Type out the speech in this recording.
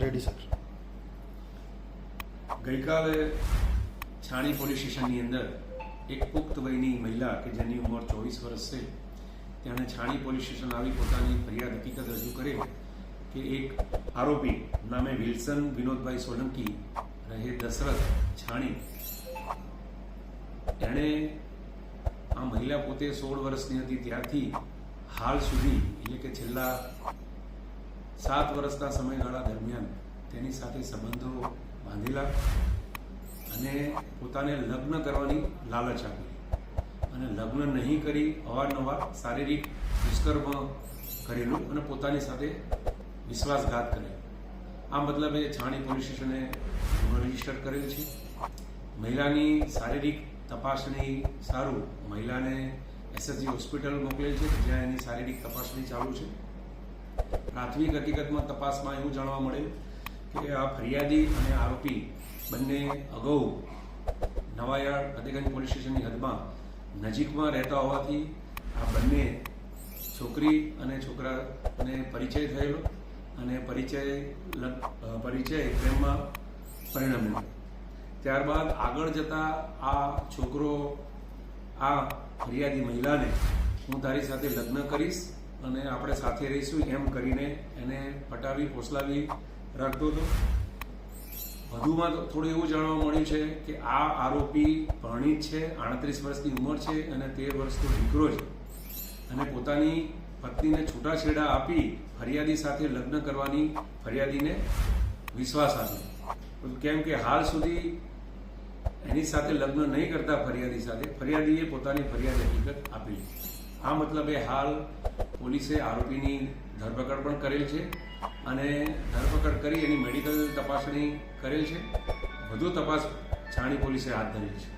Ready sir. ગઈકાલે છાણી police સ્ટેશનની અંદર એક પુખ્ત વયની મહિલા કે જેની ઉંમર 24 વર્ષ છે તેણે છાણી પોલીસ સ્ટેશન આવી પોતાની ફરિયાદ હકીકત રજૂ કરેલ કે એક આરોપી નામે વિલ્સન વિનોદભાઈ સોલંકી રહે દશરથ છાણી, એણે આ મહિલા પોતે 16 વર્ષની હતી ત્યારથી હાલ સુધી એટલે કે છેલ્લા 7 વર્ષના સમયગાળા દરમિયાન તેની સાથે સંબંધો બાંધેલા અને પોતાને લગ્ન કરવાની લાલચ આપી અને લગ્ન નહીં કરી અવારનવાર શારીરિક દુષ્કર્મ કરેલું અને પોતાની સાથે વિશ્વાસઘાત કરેલો. આ મતલબે છાણી પોલીસ સ્ટેશને ગુનો રજીસ્ટર કરેલ છે. મહિલાની શારીરિક તપાસણી સારું મહિલાને એસએસજી હોસ્પિટલ મોકલેલ છે જ્યાં એની શારીરિક તપાસણી ચાલુ છે. પ્રાથમિક હકીકતમાં તપાસમાં એવું જાણવા મળેલ કે આ ફરિયાદી અને આરોપી બંને અગાઉ નવાયાર્ડ ફતેગંજ પોલીસ સ્ટેશનની હદમાં નજીકમાં રહેતા હોવાથી આ બંને છોકરી અને છોકરાને પરિચય થયેલો અને પરિચય પ્રેમમાં પરિણમેલો. ત્યારબાદ આગળ જતા આ છોકરો આ ફરિયાદી મહિલાને હું તારી સાથે લગ્ન કરીશ અને આપણે સાથે રહીશું એમ કરીને એને પટાવી પોસલાવી રાખતો હતો. વધુમાં થોડું એવું જાણવા મળ્યું છે કે આ આરોપી પરણિત છે, 38 વર્ષની ઉંમર છે અને 13 વર્ષનો દીકરો છે અને પોતાની પત્નીને છૂટાછેડા આપી ફરિયાદી સાથે લગ્ન કરવાની ફરિયાદીને વિશ્વાસ આપ્યો. કેમ કે હાલ સુધી એની સાથે લગ્ન નહીં કરતા ફરિયાદીએ પોતાની ફરિયાદ હકીકત આપી. આ મતલબે હાલ પોલીસે આરોપીની ધરપકડ પણ કરેલ છે અને ધરપકડ કરી એની મેડિકલ તપાસણી કરેલ છે. વધુ તપાસ છાણી પોલીસે હાથ ધરેલ છે.